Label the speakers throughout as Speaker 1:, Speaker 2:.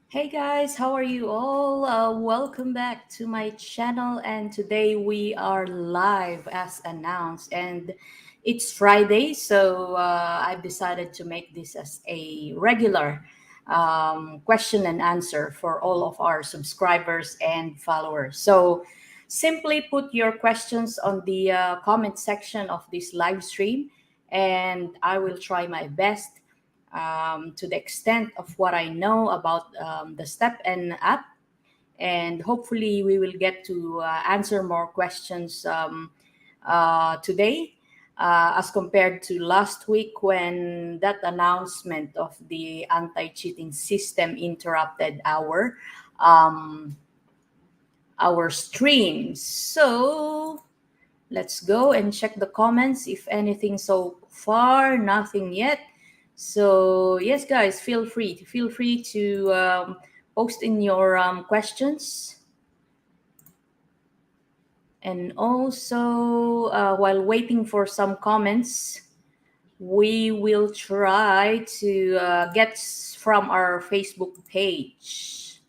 Speaker 1: Hey guys, how are you all? Welcome back to my channel, and today we are live as announced. And it's Friday, so I've decided to make this as a regular question and answer for all of our subscribers and followers. So simply put your questions on the comment section of this live stream, and I will try my best to the extent of what I know about the Stepn app. And hopefully, we will get to answer more questions today as compared to last week when that announcement of the anti cheating system interrupted um, our streams. So let's go and check the comments if anything so far, nothing yet. So yes, guys, feel free to post in your questions, and also while waiting for some comments, we will try to get from our Facebook page.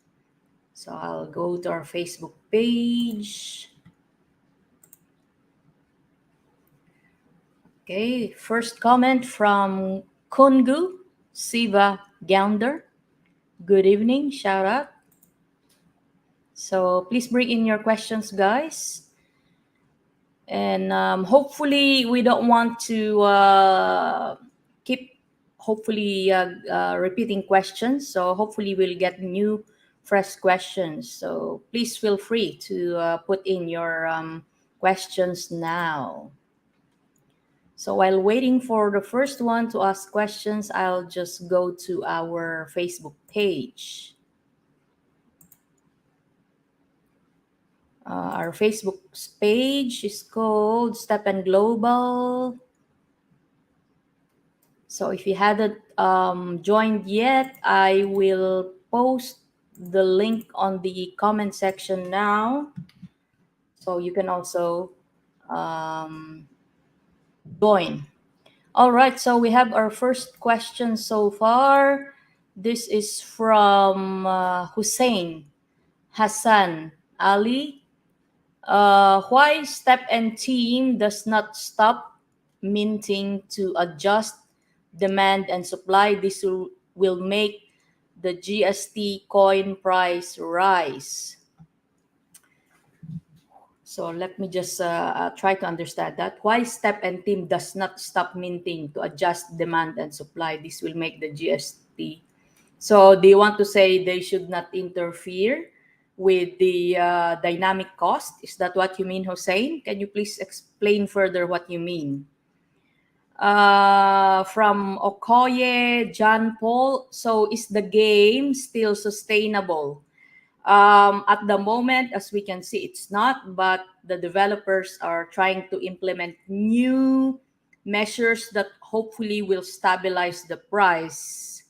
Speaker 1: So I'll go to our Facebook page. Okay, first comment from Kungu Siva Gounder. Good evening, shout out. So please bring in your questions, guys. And hopefully, we don't want to keep repeating questions. So hopefully, we'll get new, fresh questions. So please feel free to put in your questions now. So while waiting for the first one to ask questions, I'll just go to our Facebook page. Our Facebook page is called Stepn Global. So if you hadn't joined yet, I will post the link on the comment section now. So you can also um, join. All right, so we have our first question so far. This is from Hussein Hassan Ali. Why Step and Team does not stop minting to adjust demand and supply? This will make the GST coin price rise. So let me just try to understand that. Why Step and Team does not stop minting to adjust demand and supply? This will make the GST. So do you want to say they should not interfere with the dynamic cost? Is that what you mean, Hossein? Can you please explain further what you mean? From Okoye, John Paul. So is the game still sustainable? At the moment, as we can see, it's not, but the developers are trying to implement new measures that hopefully will stabilize the price.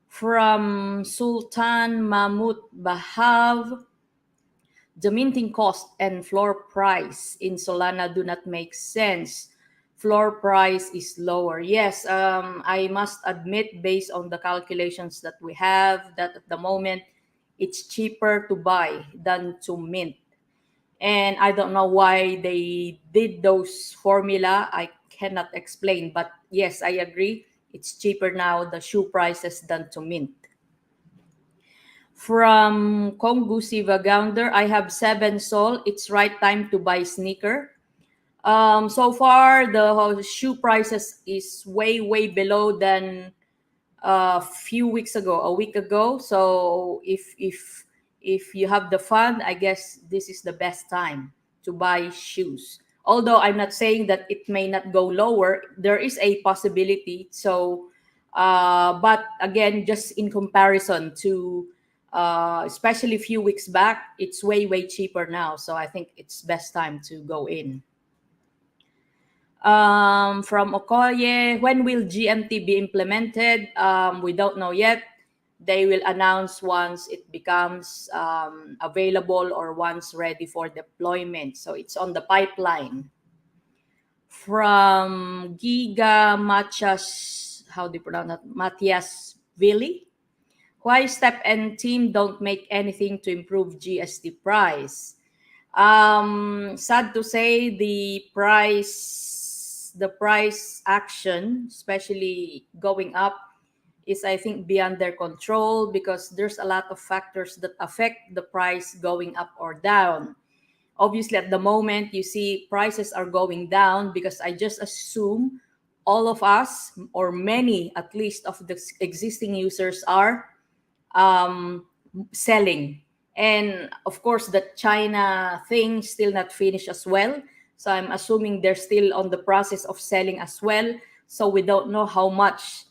Speaker 1: From Sultan Mahmud Bahav, the minting cost and floor price in Solana do not make sense. Floor price is lower. Yes, I must admit, based on the calculations that we have, that at the moment it's cheaper to buy than to mint. And I don't know why they did those formula. I cannot explain, but yes, I agree. It's cheaper now, the shoe prices, than to mint. From Kongu Sivagounder, I have 7 sol. It's right time to buy sneaker. So far, the shoe prices is way below than a few weeks ago, a week ago. So if you have the fund, I guess this is the best time to buy shoes. Although I'm not saying that it may not go lower, there is a possibility. So, but again, just in comparison to, especially a few weeks back, it's way cheaper now. So I think it's best time to go in. From Okoye, when will GMT be implemented? We don't know yet. They will announce once it becomes available or once ready for deployment. So it's on the pipeline. From Giga Matias, how do you pronounce that? Matias Vili. Why Stepn team don't make anything to improve GST price? Sad to say, the price action, especially going up, is I think beyond their control because there's a lot of factors that affect the price going up or down. Obviously, at the moment, you see prices are going down because I just assume all of us, or many at least of the existing users, are um, selling. And of course, the China thing still not finished as well. So I'm assuming they're still on the process of selling as well. So we don't know how much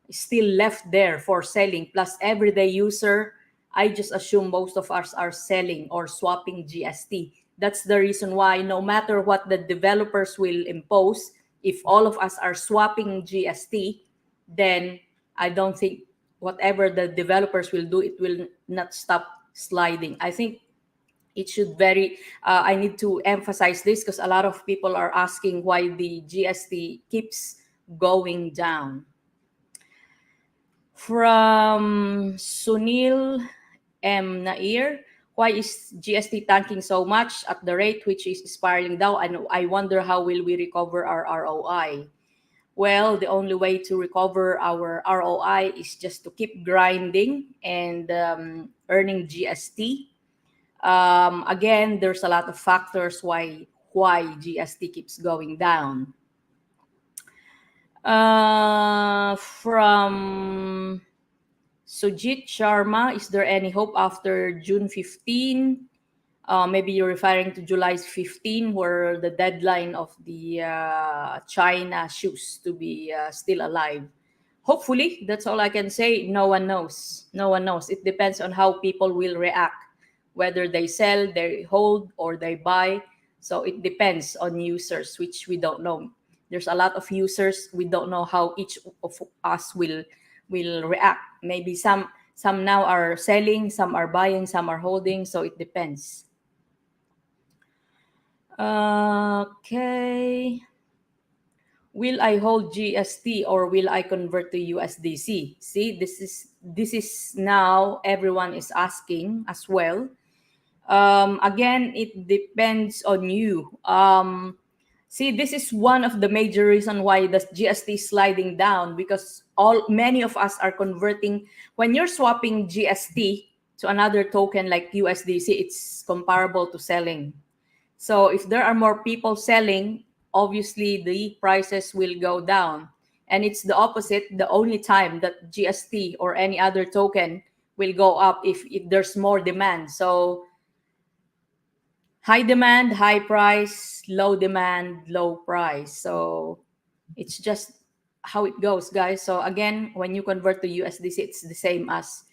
Speaker 1: is still left there for selling. Plus, everyday user, I just assume most of us are selling or swapping GST. That's the reason why no matter what the developers will impose, if all of us are swapping GST, then I don't think whatever the developers will do, it will not stop sliding. I think it should very, I need to emphasize this because a lot of people are asking why the GST keeps going down. From Sunil M. Nair, why is GST tanking so much at the rate which is spiraling down? And I wonder how will we recover our ROI? Well, the only way to recover our ROI is just to keep grinding and earning GST. Again, there's a lot of factors why GST keeps going down. From Sujit Sharma, is there any hope after June 15? Maybe you're referring to July 15, where the deadline of the China shoes to be still alive. Hopefully, that's all I can say. No one knows. No one knows. It depends on how people will react, whether they sell, they hold, or they buy. So it depends on users, which we don't know. There's a lot of users. We don't know how each of us will react. Maybe some now are selling, some are buying, some are holding. So it depends. Okay. Will I hold GST or will I convert to USDC? See, this is now everyone is asking as well. Again, it depends on you. See, this is one of the major reason why the GST is sliding down because many of us are converting. When you're swapping GST to another token like USDC, it's comparable to selling. So if there are more people selling, obviously the prices will go down. And it's the opposite. The only time that GST or any other token will go up if there's more demand. So high demand, high price, low demand, low price. So it's just how it goes, guys. So again, when you convert to USDC, it's the same as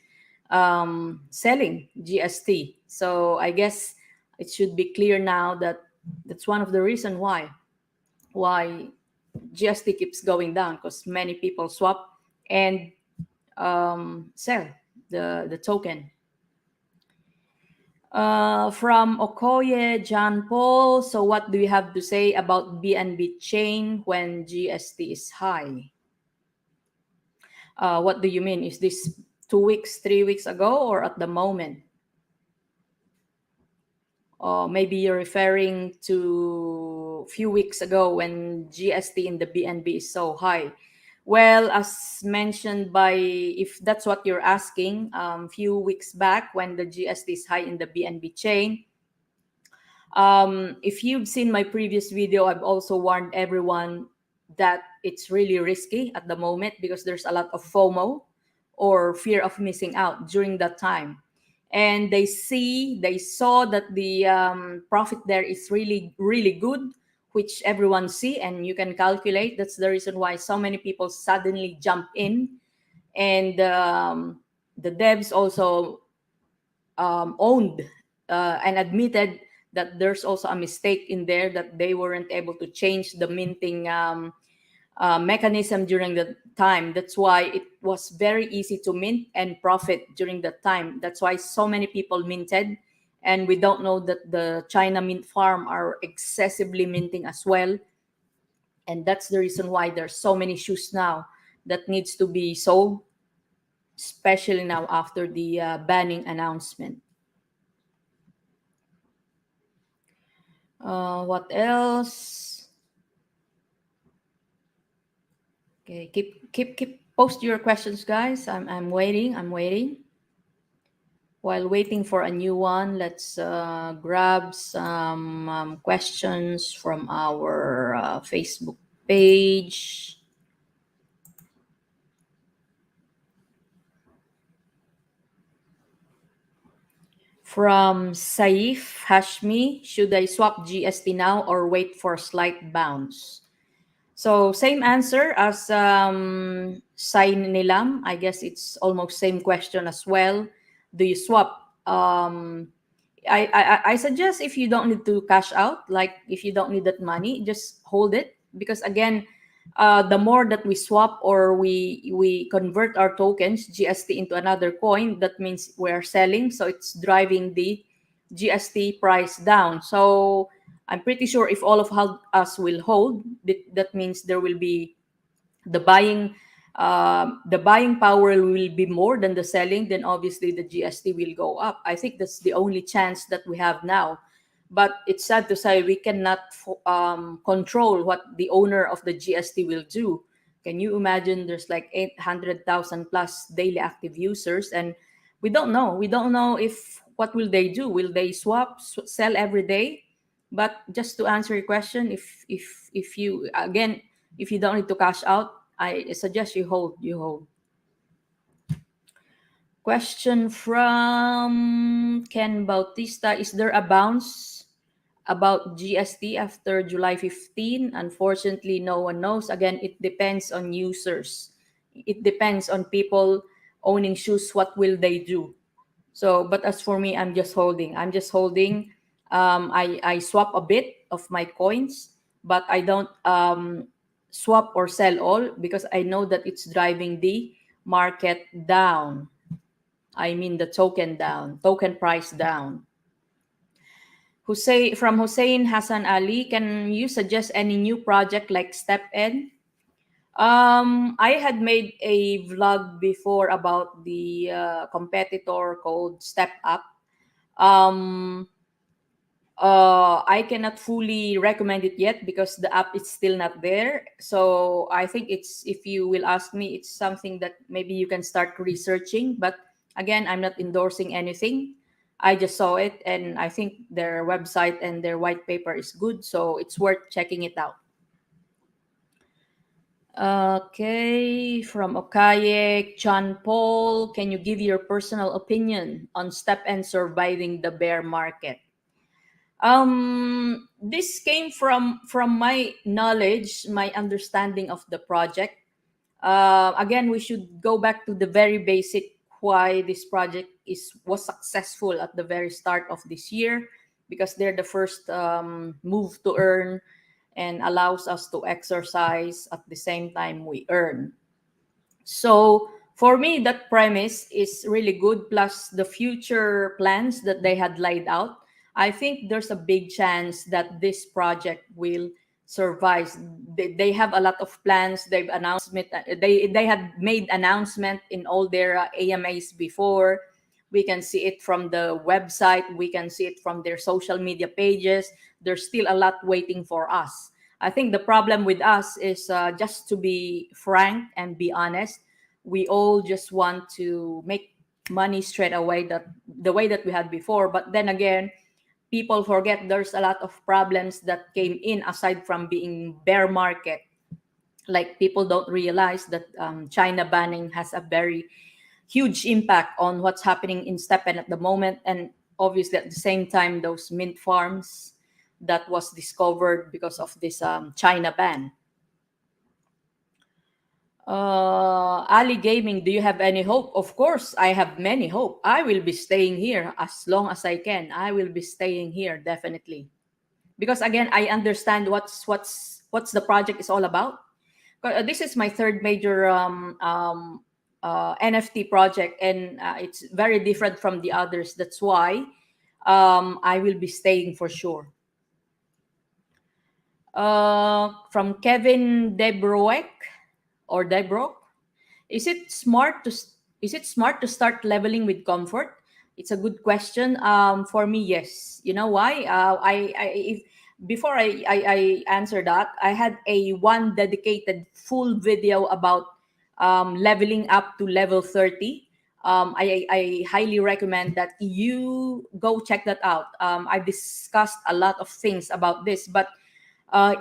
Speaker 1: selling GST. So I guess it should be clear now that that's one of the reason why GST keeps going down because many people swap and sell the token. From Okoye John Paul, so what do you have to say about BNB chain when GST is high? What do you mean? Is this 2 weeks, 3 weeks ago, or at the moment? Maybe you're referring to a few weeks ago when GST in the BNB is so high. Well, as mentioned if that's what you're asking, few weeks back when the GST is high in the BNB chain, if you've seen my previous video, I've also warned everyone that it's really risky at the moment because there's a lot of FOMO or fear of missing out during that time. And they saw that the profit there is really, really good, which everyone see and you can calculate. That's the reason why so many people suddenly jump in. And the devs also owned and admitted that there's also a mistake in there that they weren't able to change the minting mechanism during the time. That's why it was very easy to mint and profit during that time. That's why so many people minted. And we don't know that the China mint farm are excessively minting as well. And that's the reason why there's so many shoes now that needs to be sold. especially now after the banning announcement. What else? Okay, keep post your questions, guys. I'm waiting. I'm waiting. While waiting for a new one, let's grab some questions from our Facebook page. From Saif Hashmi, should I swap GST now or wait for slight bounce? So same answer as Sai Nilam. I guess it's almost same question as well. Do you swap? I suggest if you don't need to cash out, like if you don't need that money, just hold it because again, the more that we swap or we convert our tokens GST into another coin, that means we're selling, so it's driving the GST price down. So I'm pretty sure if all of us will hold, that means there will be the buying the buying power will be more than the selling, then obviously the GST will go up. I think that's the only chance that we have now. But it's sad to say we cannot control what the owner of the GST will do. Can you imagine there's like 800,000 plus daily active users and we don't know. We don't know if what will they do? Will they swap, sell every day? But just to answer your question, if you again if you don't need to cash out, I suggest you hold. You hold. Question from Ken Bautista: is there a bounce about GST after July 15? Unfortunately, no one knows. Again, it depends on users. It depends on people owning shoes. What will they do? So, but as for me, I'm just holding. I'm just holding. I swap a bit of my coins, but I don't swap or sell all because I know that it's driving the market down. I mean the token down, token price down. Hussein Hassan Ali, can you suggest any new project like Stepn? I had made a vlog before about the competitor called Step Up. Um, I cannot fully recommend it yet because the app is still not there. So I think it's, if you will ask me, it's something that maybe you can start researching. But again, I'm not endorsing anything. I just saw it and I think their website and their white paper is good. So it's worth checking it out. Okay, from Okaye, John Paul, can you give your personal opinion on Step and surviving the bear market? This came from my knowledge, my understanding of the project. Again, we should go back to the very basic why this project was successful at the very start of this year, because they're the first move to earn and allows us to exercise at the same time we earn. So for me, that premise is really good. Plus the future plans that they had laid out, I think there's a big chance that this project will survive. They have a lot of plans. They've announcement. They had made announcement in all their AMAs before. We can see it from the website. We can see it from their social media pages. There's still a lot waiting for us. I think the problem with us is just to be frank and be honest. We all just want to make money straight away, that the way that we had before. But then again, people forget there's a lot of problems that came in aside from being bear market. Like people don't realize that China banning has a very huge impact on what's happening in Stepn at the moment, and obviously at the same time those mint farms that was discovered because of this China ban. Ali Gaming, do you have any hope? Of course, I have many hope. I will be staying here as long as I can. I will be staying here definitely, because again, I understand what's the project is all about. This is my third major NFT project, and it's very different from the others. That's why I will be staying for sure. From Kevin Debroek or Debroek, is it smart is it smart to start leveling with comfort? It's a good question. For me, yes. You know why? If, before I answer that, I had a one dedicated full video about leveling up to level 30. I highly recommend that you go check that out. I discussed a lot of things about this, but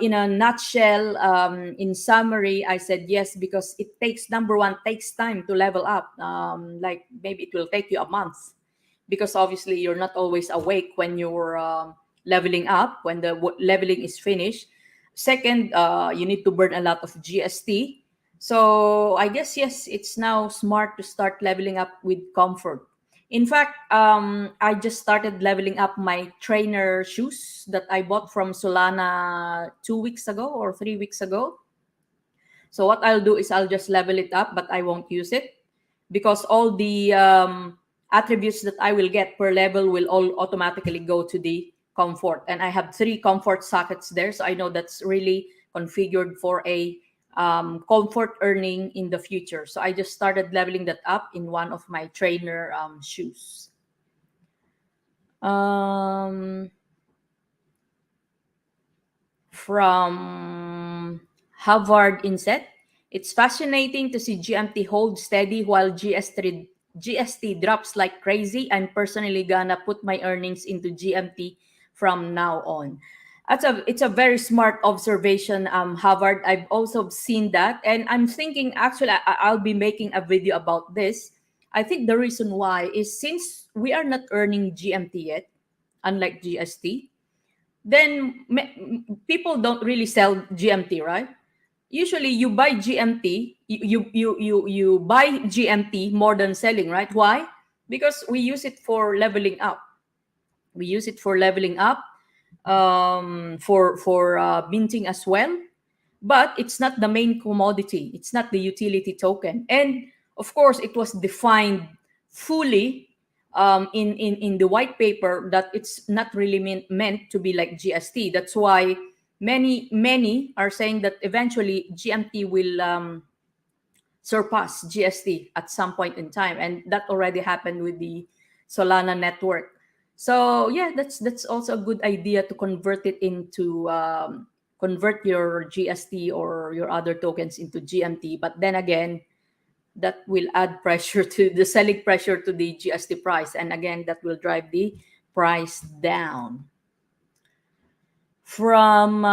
Speaker 1: in a nutshell, in summary, I said yes because it takes, number one, takes time to level up. Like maybe it will take you a month because obviously you're not always awake when you're leveling up, when the leveling is finished. Second, you need to burn a lot of GST. So I guess yes, it's now smart to start leveling up with comfort. In fact, I just started leveling up my trainer shoes that I bought from Solana 2 weeks ago or 3 weeks ago. So what I'll do is I'll just level it up, but I won't use it because all the attributes that I will get per level will all automatically go to the comfort. And I have 3 comfort sockets there. So I know that's really configured for a comfort earning in the future. So I just started leveling that up in one of my trainer shoes. Um, from Harvard Inset. It's fascinating to see GMT hold steady while GST drops like crazy. I'm personally gonna put my earnings into GMT from now on. It's a very smart observation, Harvard. I've also seen that, and I'm thinking actually I'll be making a video about this. I think the reason why is since we are not earning GMT yet, unlike GST, then people don't really sell GMT, right? Usually, you buy GMT, you buy GMT more than selling, right? Why? Because we use it for leveling up. We use it for leveling up, for minting as well, but it's not the main commodity. It's not the utility token. And of course, it was defined fully in the white paper that it's not really meant to be like GST. That's why many are saying that eventually GMT will surpass GST at some point in time, and that already happened with the Solana network. So yeah, that's also a good idea to convert it into convert your GST or your other tokens into GMT. But then again, that will add pressure to the selling pressure to the GST price, and again, that will drive the price down. From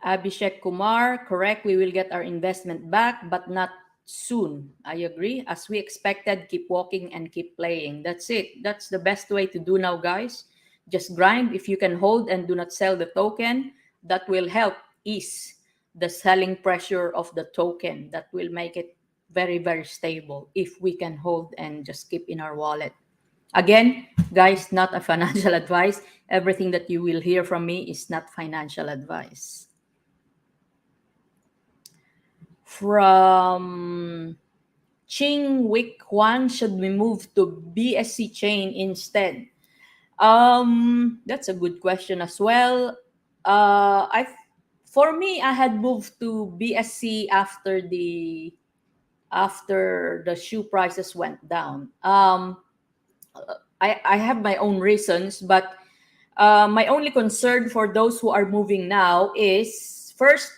Speaker 1: Abhishek Kumar, correct. We will get our investment back, but not soon. I agree. As we expected, keep walking and keep playing. That's it. That's the best way to do now, guys. Just grind. If you can hold and do not sell the token, that will help ease the selling pressure of the token. That will make it very, very stable if we can hold and just keep in our wallet. Again, guys, not a financial advice. Everything that you will hear from me is not financial advice. From Ching Wick Kwan, should we move to BSC chain instead? That's a good question as well. For me, I had moved to BSC after the shoe prices went down. I have my own reasons, but my only concern for those who are moving now is first,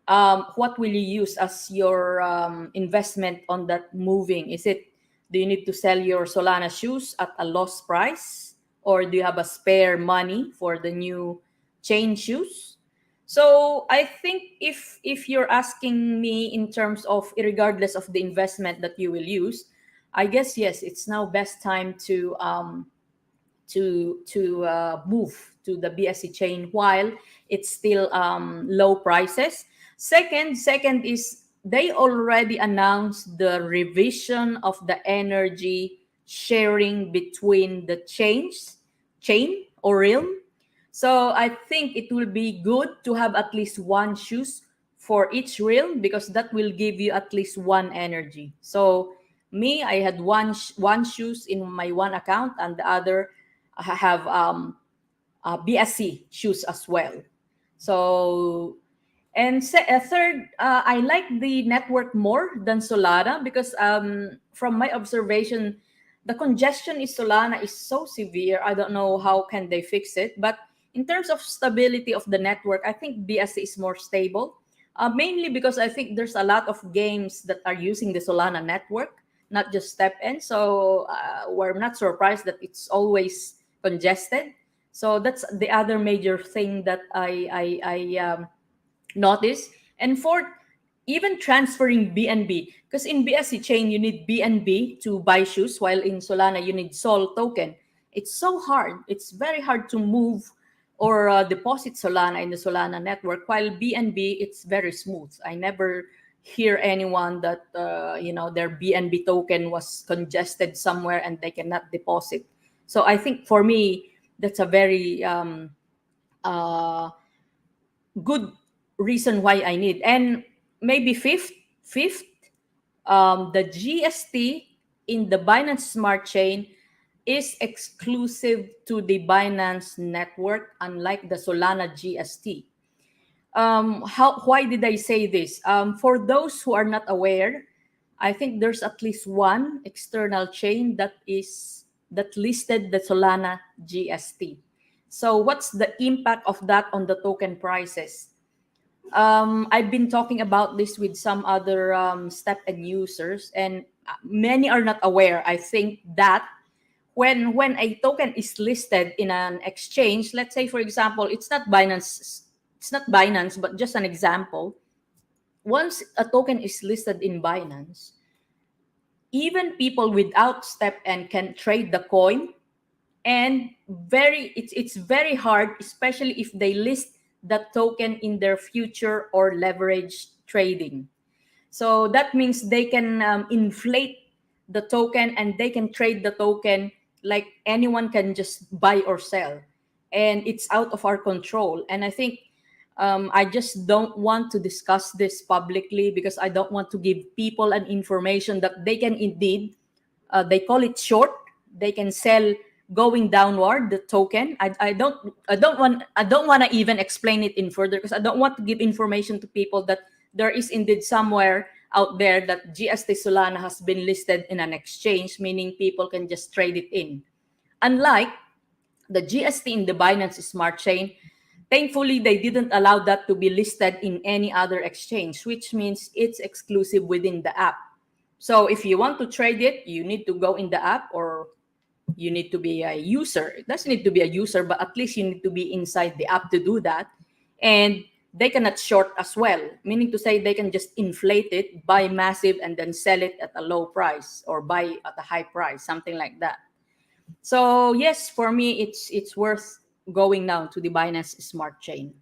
Speaker 1: what will you use as your investment on that moving? Do you need to sell your Solana shoes at a loss price, or do you have a spare money for the new chain shoes? So I think if you're asking me in terms of regardless of the investment that you will use, I guess yes, it's now best time to move to the BSC chain while it's still low prices. Second is they already announced the revision of the energy sharing between the chain or realm. So I think it will be good to have at least one shoes for each realm because that will give you at least one energy. So me, I had one shoes in my one account, and the other I have BSC shoes as well. So, and third, I like the network more than Solana because from my observation, the congestion in Solana is so severe. I don't know how can they fix it, but in terms of stability of the network, I think BSC is more stable. Mainly because I think there's a lot of games that are using the Solana network, not just Stepn. So we're not surprised that it's always congested. So that's the other major thing that I notice. And fourth, even transferring BNB, because in BSC chain you need BNB to buy shoes, while in Solana you need Sol token. It's so hard. It's very hard to move or deposit Solana in the Solana network, while BNB it's very smooth. I never hear anyone that their BNB token was congested somewhere and they cannot deposit. So I think for me that's a very uh, good reason why I need. And maybe fifth, the GST in the Binance Smart Chain is exclusive to the Binance network, unlike the Solana GST. Why did I say this? For those who are not aware, I think there's at least one external chain that listed the Solana GST. So what's the impact of that on the token prices? I've been talking about this with some other Stepn users, and many are not aware. I think that when a token is listed in an exchange, let's say for example, it's not Binance, but just an example. Once a token is listed in Binance, even people without Stepn can trade the coin, and it's very hard, especially if they list the token in their future or leverage trading. So that means they can inflate the token and they can trade the token like anyone can just buy or sell, and it's out of our control. And I think I just don't want to discuss this publicly because I don't want to give people an information that they can indeed, they call it short, they can sell going downward the token. I don't want to even explain it in further because I don't want to give information to people that there is indeed somewhere out there that GST Solana has been listed in an exchange, meaning people can just trade it in. Unlike the GST in the Binance Smart Chain, thankfully they didn't allow that to be listed in any other exchange, which means it's exclusive within the app. So if you want to trade it, you need to go in the app, or you need to be a user. It doesn't need to be a user, but at least you need to be inside the app to do that. And they cannot short as well, meaning to say they can just inflate it, buy massive, and then sell it at a low price or buy at a high price, something like that. So yes, for me, it's worth going now to the Binance Smart Chain.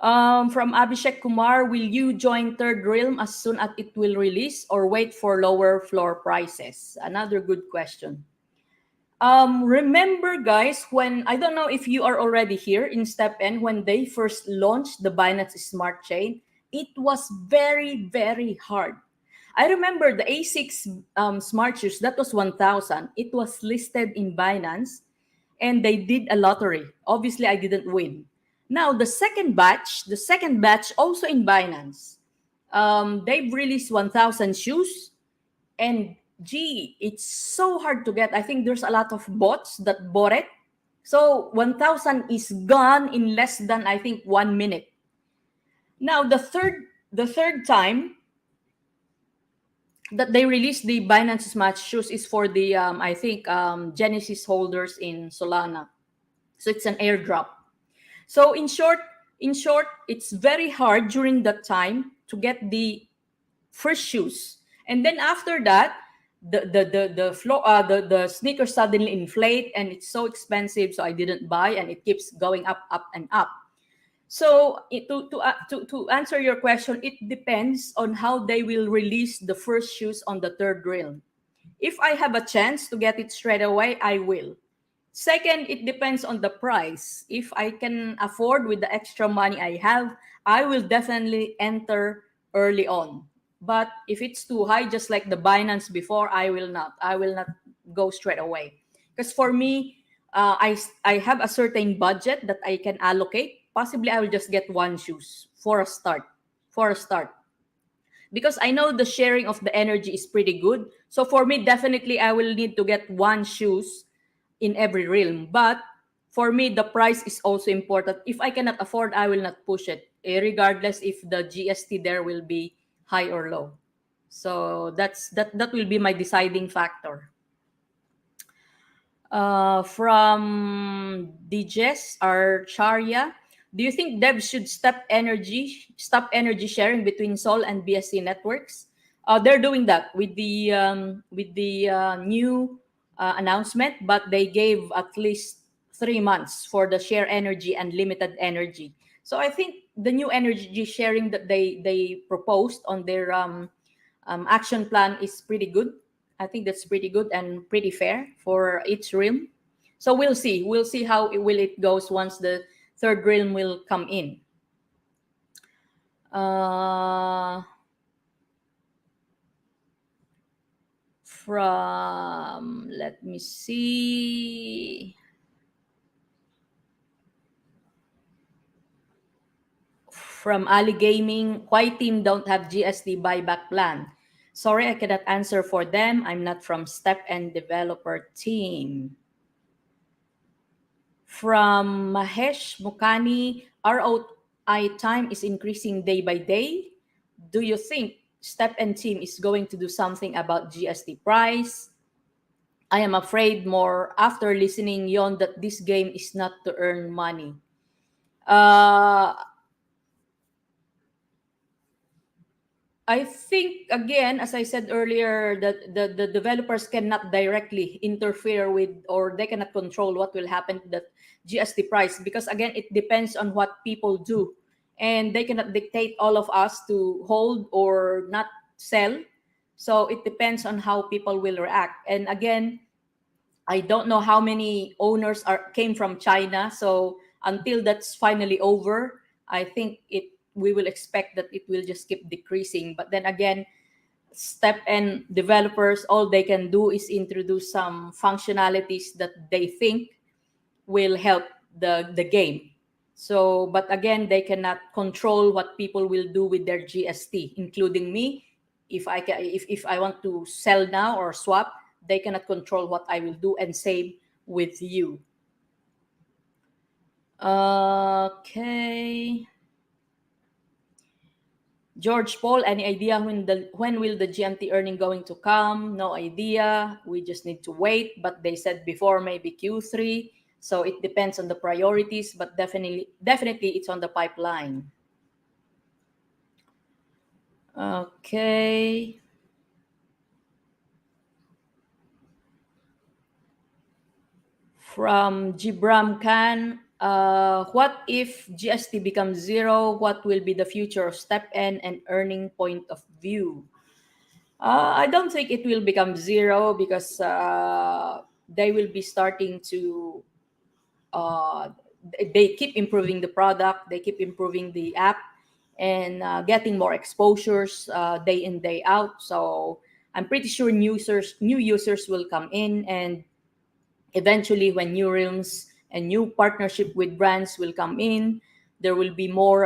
Speaker 1: From Abhishek Kumar, will you join Third Realm as soon as it will release or wait for lower floor prices? Another good question. Remember, guys, when I don't know if you are already here in Stepn, when they first launched the Binance Smart Chain, it was very, very hard. I remember the A6 Smart Shoes, that was 1,000. It was listed in Binance, and they did a lottery. Obviously, I didn't win. Now, the second batch also in Binance, they've released 1,000 shoes, and gee, it's so hard to get. I think there's a lot of bots that bought it. So 1,000 is gone in less than, I think, 1 minute. Now, the third time that they released the Binance Smart Shoes is for the, I think, Genesis holders in Solana. So it's an airdrop. So in short, it's very hard during that time to get the first shoes, and then after that, the sneakers suddenly inflate, and it's so expensive. So I didn't buy, and it keeps going up, and up. So to answer your question, it depends on how they will release the first shoes on the Third Realm. If I have a chance to get it straight away, I will. Second, it depends on the price. If I can afford with the extra money I have, I will definitely enter early on. But if it's too high, just like the Binance before, I will not. I will not go straight away. Because for me, I have a certain budget that I can allocate. Possibly I will just get one shoes for a start. For a start. Because I know the sharing of the energy is pretty good. So for me, definitely I will need to get one shoes in every realm. But for me, the price is also important. If I cannot afford, I will not push it, regardless if the GST there will be high or low. So that will be my deciding factor. From Dijes Archarya, do you think devs should stop energy sharing between Sol and BSC networks? They're doing that with the new announcement, but they gave at least 3 months for the share energy and limited energy. So I think the new energy sharing that they proposed on their action plan is pretty good. I think that's pretty good and pretty fair for each realm. So we'll see. We'll see how it goes once the third realm will come in. Uh, from let me see. From Ali Gaming, why team don't have GST buyback plan? Sorry, I cannot answer for them. I'm not from Stepn developer team. From Mahesh Mukani, ROI time is increasing day by day. Do you think Stepn team is going to do something about GST price? I am afraid more after listening yon that this game is not to earn money. Uh, I think again, as I said earlier, that the developers cannot directly interfere with, or they cannot control what will happen to the GST price, because again, it depends on what people do, and they cannot dictate all of us to hold or not sell. So it depends on how people will react. And again, I don't know how many owners are came from China. So until that's finally over, I think we will expect that it will just keep decreasing. But then again, step and developers, all they can do is introduce some functionalities that they think will help the game. So, but again, they cannot control what people will do with their GST, including me. If I want to sell now or swap, they cannot control what I will do, and same with you. Okay. George Paul, any idea when will the GMT earning going to come? No idea. We just need to wait. But they said before maybe Q3. So it depends on the priorities, but definitely it's on the pipeline. Okay. From Jibram Khan, what if GST becomes zero? What will be the future of Stepn and earning point of view? I don't think it will become zero, because they will be starting to uh, they keep improving the product, they keep improving the app, and getting more exposures day in day out. So I'm pretty sure new users will come in, and eventually when new realms and new partnership with brands will come in, there will be more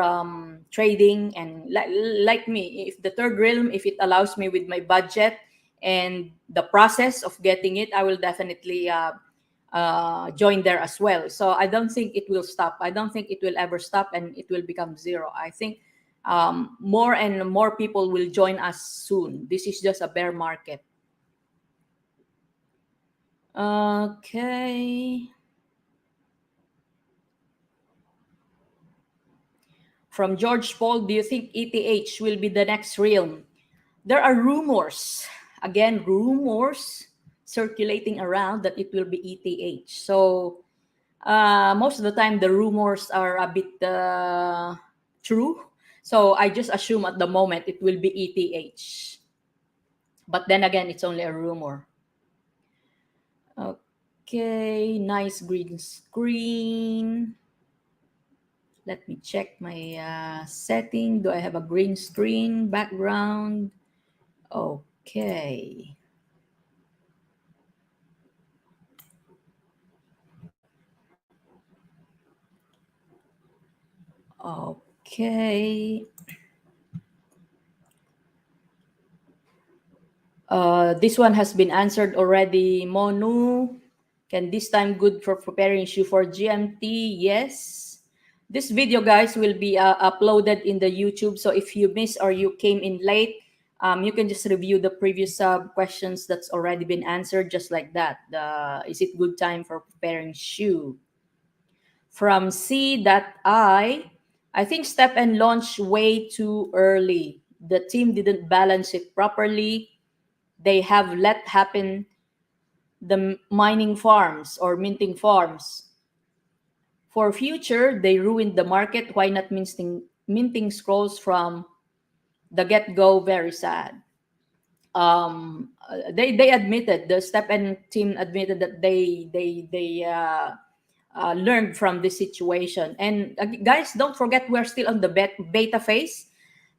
Speaker 1: trading. And like me, if the third realm, if it allows me with my budget and the process of getting it, I will definitely join there as well. So I don't think it will stop. I don't think it will ever stop and it will become zero. I think more and more people will join us soon. This is just a bear market. Okay. From George Paul, do you think ETH will be the next realm? There are rumors, again, rumors circulating around that it will be ETH. So most of the time, the rumors are a bit true. So I just assume at the moment it will be ETH. But then again, it's only a rumor. Okay, nice green screen. Let me check my setting. Do I have a green screen background? Okay. Okay. This one has been answered already. Monu, can this time good for preparing shoe for GMT? Yes. This video, guys, will be uploaded in the YouTube. So if you miss or you came in late, you can just review the previous questions that's already been answered, just like that. Is it good time for preparing shoe? From I think step and launch way too early. The team didn't balance it properly. They have let happen the mining farms or minting farms. For future, they ruined the market. Why not minting scrolls from the get go? Very sad. They admitted, the Step and team admitted that they learned from this situation. And guys, don't forget, we're still on the beta phase.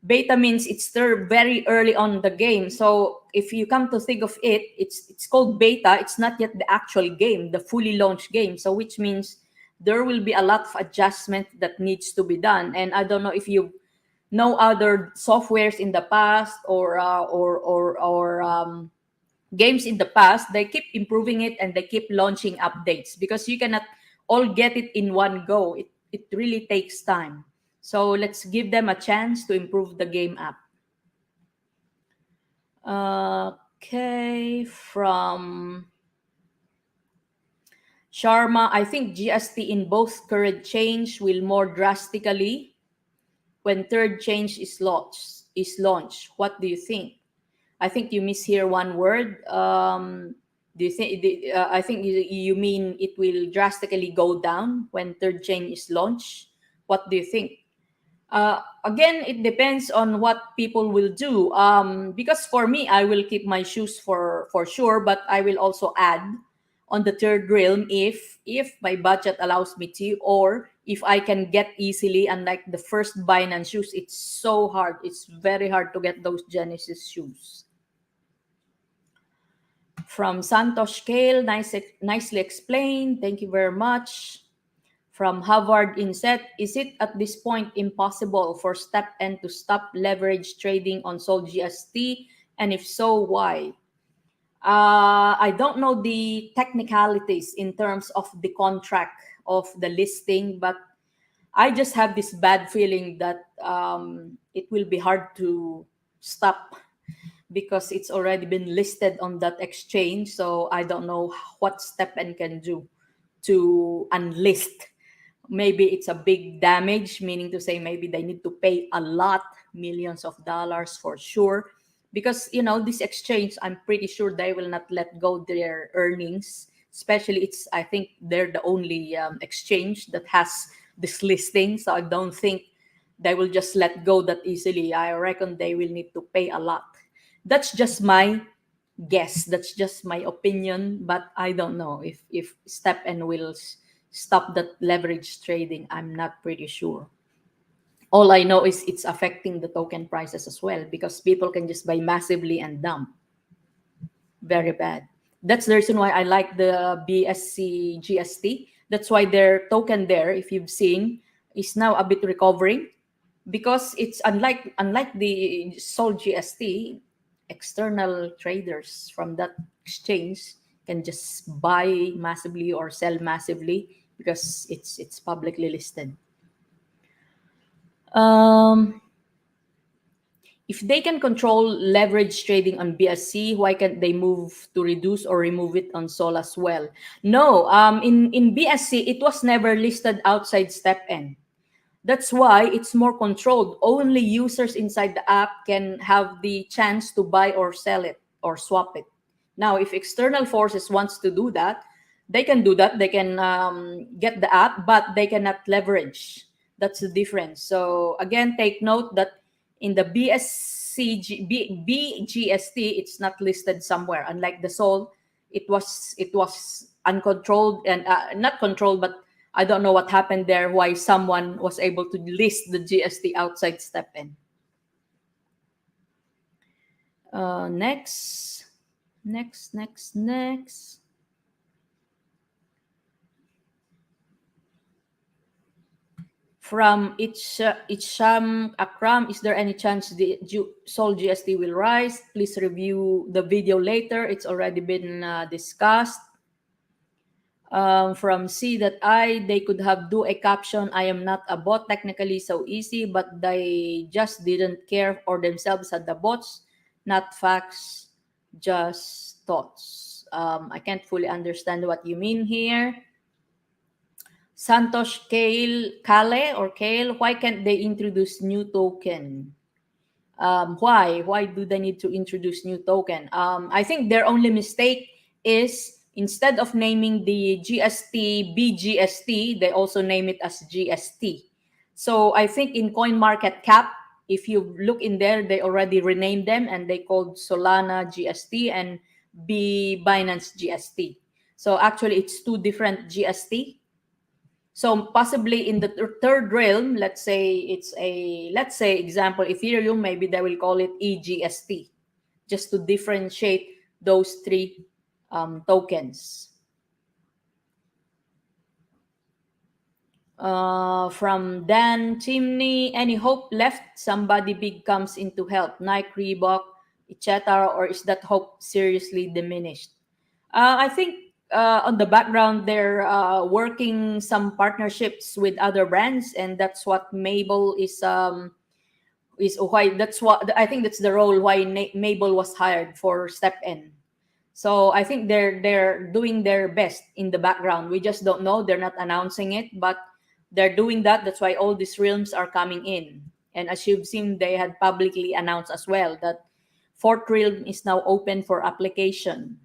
Speaker 1: Beta means it's still very early on the game. So if you come to think of it, it's called beta. It's not yet the actual game, the fully launched game. So which means there will be a lot of adjustment that needs to be done. And I don't know if you know other softwares in the past or games in the past. They keep improving it and they keep launching updates because you cannot all get it in one go. It really takes time. So let's give them a chance to improve the game app. Okay, from Sharma, I think GST in both current change will more drastically when third change is launched. What do you think? I think you mishear one word. Do you think? I think you mean it will drastically go down when third chain is launched. What do you think? Again, it depends on what people will do. Because for me, I will keep my shoes for sure, but I will also add on the third realm if my budget allows me to, or if I can get easily. Unlike the first Binance shoes, it's so hard. It's very hard to get those Genesis shoes. From Santosh Kale, nicely explained. Thank you very much. From Harvard Inset, is it at this point impossible for Stepn to stop leverage trading on Sol GST? And if so, why? I don't know the technicalities in terms of the contract of the listing, but I just have this bad feeling that it will be hard to stop because it's already been listed on that exchange. So I don't know what Stepn can do to unlist. Maybe it's a big damage, meaning to say maybe they need to pay a lot, millions of dollars for sure. Because, this exchange, I'm pretty sure they will not let go their earnings. Especially, I think they're the only exchange that has this listing. So I don't think they will just let go that easily. I reckon they will need to pay a lot. That's just my guess. That's just my opinion, but I don't know if Stepn will stop that leverage trading. I'm not pretty sure. All I know is it's affecting the token prices as well because people can just buy massively and dump. Very bad. That's the reason why I like the BSC GST. That's why their token there, if you've seen, is now a bit recovering because it's unlike the Sol GST. External traders from that exchange can just buy massively or sell massively because it's publicly listed. If they can control leverage trading on BSC, why can't they move to reduce or remove it on Sol as well? No, in BSC, it was never listed outside Stepn. That's why it's more controlled. Only users inside the app can have the chance to buy or sell it or swap it. Now, if external forces wants to do that, they can do that. They can get the app, but they cannot leverage. That's the difference. So again, take note that in the BGST, it's not listed somewhere. Unlike the Sol, it was uncontrolled and not controlled, but I don't know what happened there, why someone was able to list the GST outside Stepn. Next. From Icham Akram, is there any chance the Sol GST will rise? Please review the video later. It's already been discussed. From C that they could have do a caption, I am not a bot, technically so easy, but they just didn't care or themselves had the bots, not facts, just thoughts. I can't fully understand what you mean here. Santosh Kale, why can't they introduce new token? Why do they need to introduce new token? I think their only mistake is instead of naming the GST BGST, they also name it as GST. So I think in CoinMarketCap, if you look in there, they already renamed them and they called Solana GST and Binance GST. So actually it's two different GST. So possibly in the third realm, let's say example Ethereum, maybe they will call it EGST, just to differentiate those three tokens. From Dan Chimney, any hope left? Somebody big comes in to help, Nike, Reebok, etc., or is that hope seriously diminished? I think on the background they're working some partnerships with other brands, and that's what Mabel is why that's what I think that's the role why Mabel was hired for Stepn. So I think they're doing their best in the background. We just don't know. They're not announcing it, but they're doing that. That's why all these realms are coming in. And as you've seen, they had publicly announced as well that fourth realm is now open for application.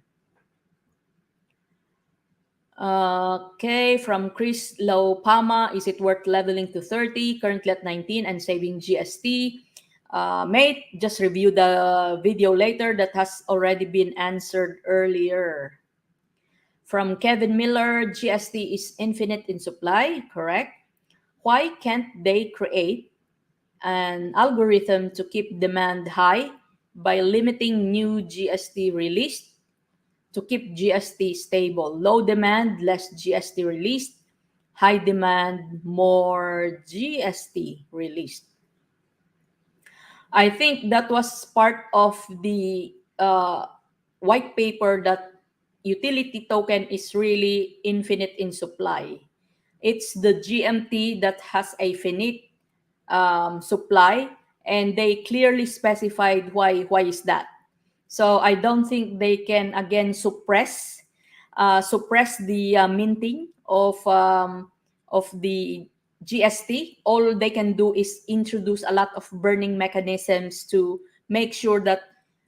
Speaker 1: Okay, from Chris Lopama, is it worth leveling to 30, currently at 19 and saving GST? Mate, just review the video later that has already been answered earlier. From Kevin Miller, GST is infinite in supply, correct? Why can't they create an algorithm to keep demand high by limiting new GST released to keep GST stable? Low demand, less GST released. High demand, more GST released. I think that was part of the white paper that utility token is really infinite in supply. It's the GMT that has a finite supply, and they clearly specified why is that. So I don't think they can again suppress the minting of the GST. All they can do is introduce a lot of burning mechanisms to make sure that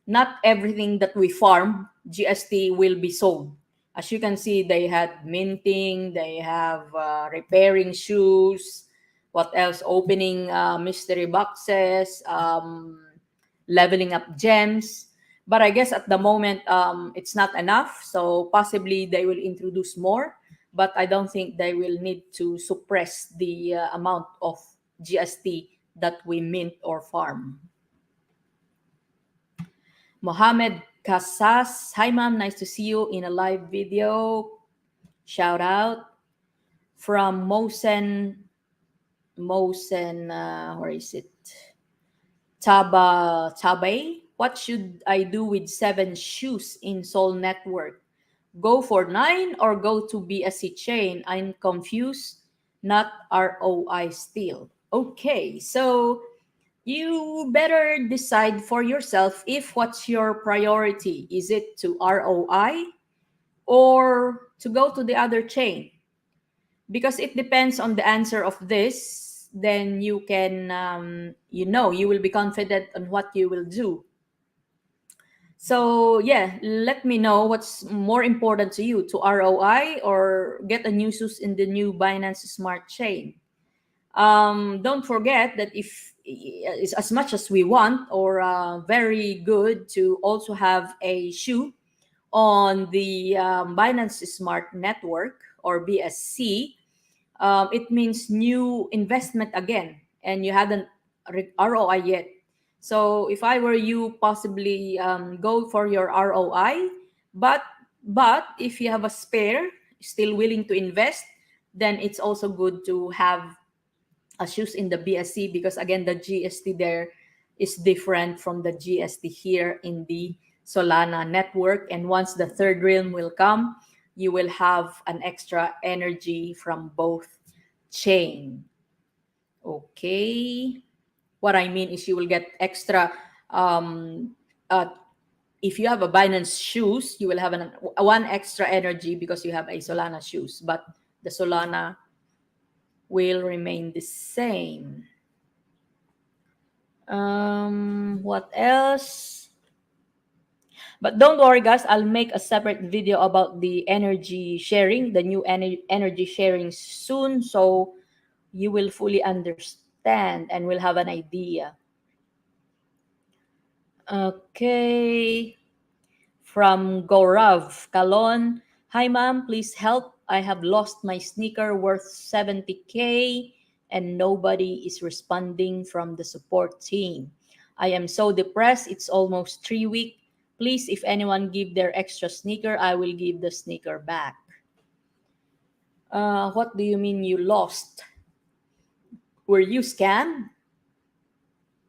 Speaker 1: not everything that we farm GST will be sold. As you can see, they had minting, they have repairing shoes, what else? Opening mystery boxes, leveling up gems. But I guess at the moment, it's not enough. So possibly they will introduce more. But I don't think they will need to suppress the amount of GST that we mint or farm. Mohammed Kassas, hi ma'am, nice to see you in a live video. Shout out. From Mosen, where is it? Tabe, what should I do with 7 shoes in Sol Network? Go for 9 or go to BSC chain? I'm confused, not ROI still. Okay, so you better decide for yourself if what's your priority. Is it to ROI or to go to the other chain? Because it depends on the answer of this, then you can you will be confident on what you will do. So yeah, let me know what's more important to you, to ROI or get a new shoes in the new Binance Smart Chain. Don't forget that if it's as much as we want or very good to also have a shoe on the Binance Smart Network or BSC, it means new investment again, and you haven't ROI yet. So if I were you, possibly go for your ROI, but if you have a spare, still willing to invest, then it's also good to have shoes in the BSC, because again the GST there is different from the GST here in the Solana network. And once the third realm will come, you will have an extra energy from both chain. Okay. What I mean is you will get extra. Um, uh, if you have a Binance shoes, you will have one extra energy because you have a Solana shoes, but the Solana will remain the same. What else? But don't worry, guys. I'll make a separate video about the energy sharing, the new energy sharing soon, so you will fully understand and will have an idea. Okay. From Gaurav Kalon. Hi, ma'am. Please help. I have lost my sneaker worth 70K and nobody is responding from the support team. I am so depressed. It's almost 3 weeks. Please, if anyone give their extra sneaker, I will give the sneaker back. What do you mean you lost? Were you scammed?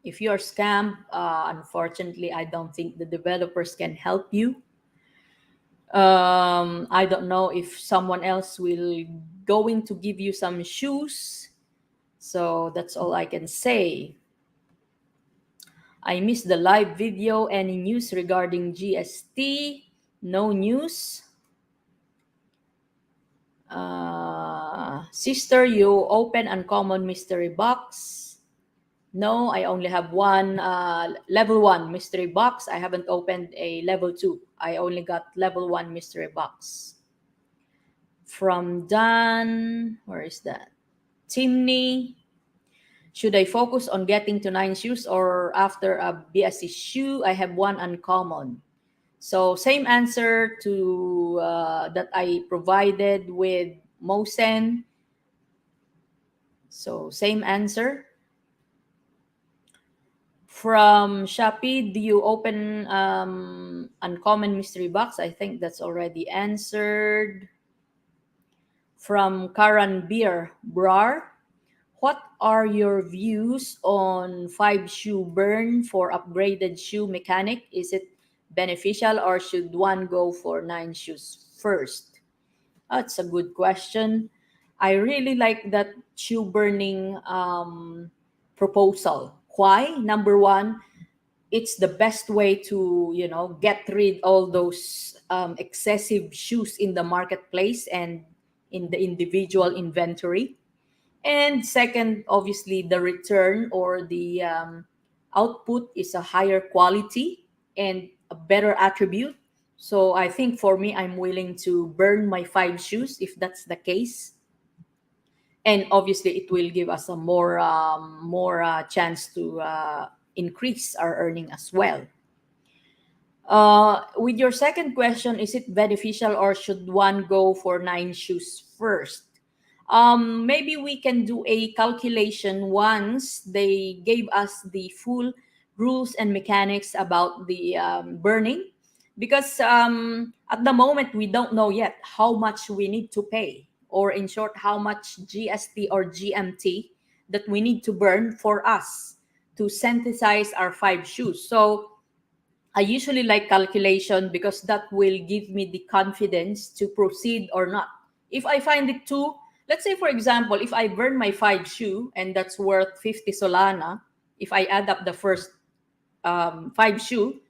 Speaker 1: If you are scammed, unfortunately, I don't think the developers can help you. I don't know if someone else will going to give you some shoes. So that's all I can say. I missed the live video. Any news regarding GST? No news. Sister, you open uncommon mystery box. No, I only have one level 1 mystery box. I haven't opened a level 2. I only got level 1 mystery box. From Dan, where is that? Timney, should I focus on getting to 9 shoes or after a BSC shoe? I have one uncommon. So same answer to that I provided with Mosen. So same answer. From Shopee, do you open uncommon mystery box? I think that's already answered. From Karan Beer Brar, what are your views on 5 shoe burn for upgraded shoe mechanic? Is it beneficial or should one go for 9 shoes first? That's a good question. I really like that shoe burning proposal. Why? Number one, it's the best way to get rid all those excessive shoes in the marketplace and in the individual inventory. And second, obviously the return or the output is a higher quality and a better attribute. So I think for me, I'm willing to burn my 5 shoes if that's the case. And obviously it will give us a more chance to increase our earning as well. With your second question, is it beneficial or should one go for 9 shoes first? Maybe we can do a calculation once they gave us the full rules and mechanics about the burning, because at the moment we don't know yet how much we need to pay, or in short, how much GST or GMT that we need to burn for us to synthesize our 5 shoes. So I usually like calculation because that will give me the confidence to proceed or not. If I find it too, let's say for example, if I burn my 5 shoe and that's worth 50 Solana, if I add up the first 5 shoe,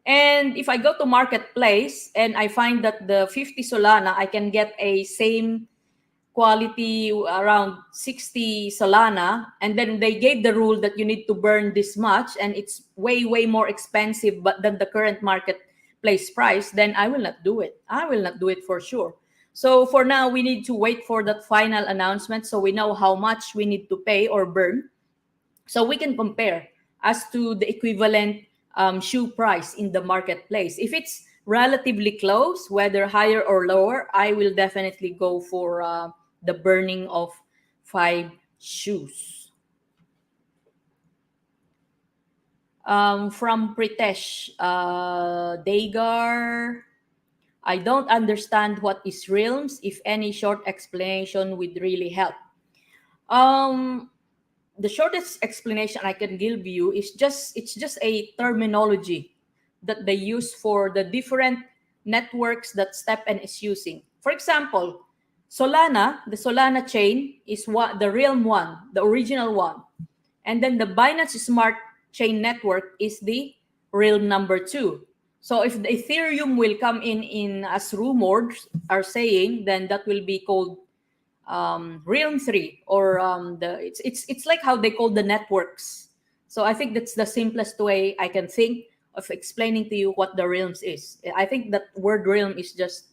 Speaker 1: and if I go to marketplace and I find that the 50 Solana, I can get a same quality around 60 Solana, and then they gave the rule that you need to burn this much and it's way more expensive but than the current marketplace price, then I will not do it. I will not do it for sure. So for now, we need to wait for that final announcement so we know how much we need to pay or burn, so we can compare as to the equivalent shoe price in the marketplace. If it's relatively close, whether higher or lower, I will definitely go for the burning of 5 shoes. From Pritesh Dagar, I don't understand what is realms. If any short explanation would really help. Um, the shortest explanation I can give you is just it's just a terminology that they use for the different networks that Stepn is using. For example, Solana, the Solana chain is what the Realm one, the original one. And then the Binance Smart Chain Network is the Realm number two. So if the Ethereum will come in as rumors are saying, then that will be called Realm 3, or it's like how they call the networks. So I think that's the simplest way I can think of explaining to you what the realms is. I think that word realm is just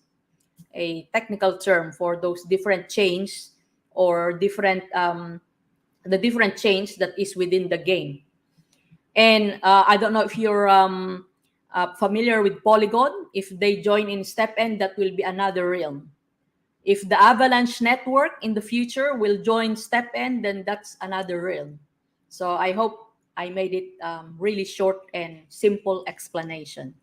Speaker 1: a technical term for those different chains, or different the different chains that is within the game. And I don't know if you're familiar with Polygon. If they join in Stepn, that will be another realm. If the Avalanche network in the future will join Stepn, then that's another realm. So I hope I made it really short and simple explanation.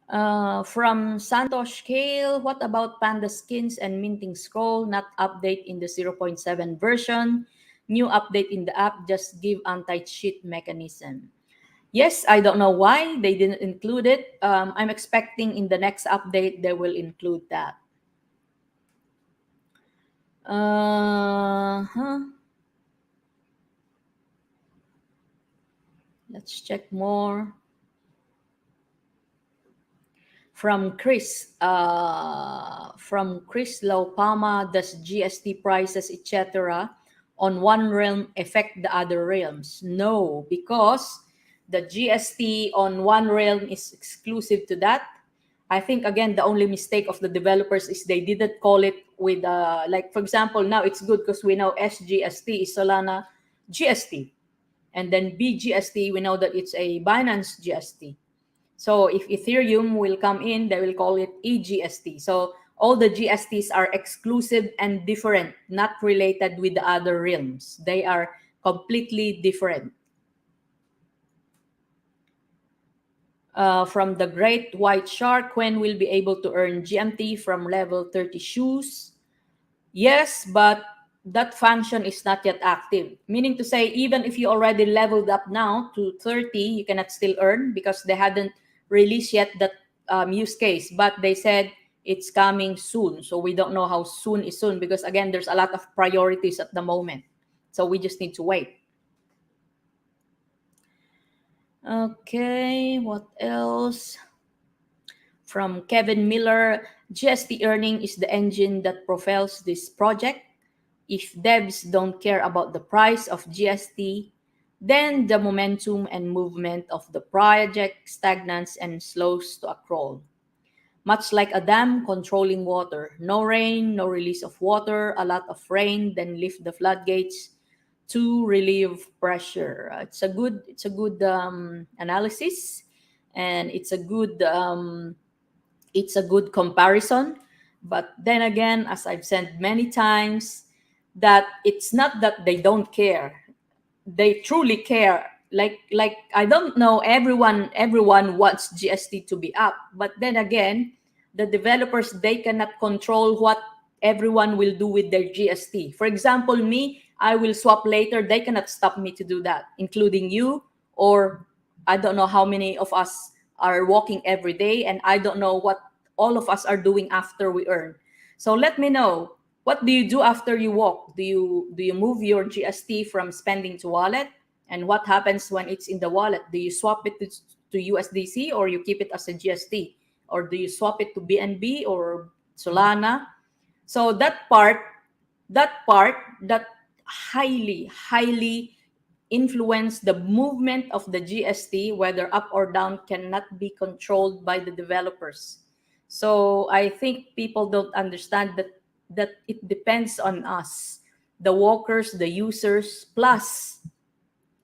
Speaker 1: From Santosh Kale, what about Panda skins and minting scroll? Not update in the 0.7 version. New update in the app, just give anti-cheat mechanism. Yes, I don't know why they didn't include it. I'm expecting in the next update they will include that. Let's check more. From Chris Laupama, does GST prices, etc., on one realm affect the other realms? No, because the GST on one realm is exclusive to that. I think, again, the only mistake of the developers is they didn't call it with, like, for example, now it's good because we know SGST is Solana GST. And then BGST, we know that it's a Binance GST. So if Ethereum will come in, they will call it EGST. So all the GSTs are exclusive and different, not related with the other realms. They are completely different. From the Great White Shark, when will be able to earn GMT from level 30 shoes? Yes, but that function is not yet active. Meaning to say, even if you already leveled up now to 30, you cannot still earn because they hadn't released yet that use case. But they said it's coming soon. So we don't know how soon is soon because, again, there's a lot of priorities at the moment. So we just need to wait. Okay, what else? From Kevin Miller, GST earning is the engine that propels this project. If devs don't care about the price of GST, then the momentum and movement of the project stagnates and slows to a crawl. Much like a dam controlling water. No rain, no release of water, a lot of rain, then lift the floodgates to relieve pressure. It's a good analysis, and it's a good comparison. But then again, as I've said many times, that it's not that they don't care. They truly care. Like I don't know, everyone wants GST to be up, but then again, the developers, they cannot control what everyone will do with their GST. For example, me, I will swap later. They cannot stop me to do that, including you, or I don't know how many of us are walking every day, and I don't know what all of us are doing after we earn. So let me know, what do you do after you walk? Do you move your GST from spending to wallet? And what happens when it's in the wallet? Do you swap it to USDC, or you keep it as a GST? Or do you swap it to BNB or Solana? So that highly influence the movement of the GST, whether up or down, cannot be controlled by the developers. So I think people don't understand that it depends on us, the workers, the users, plus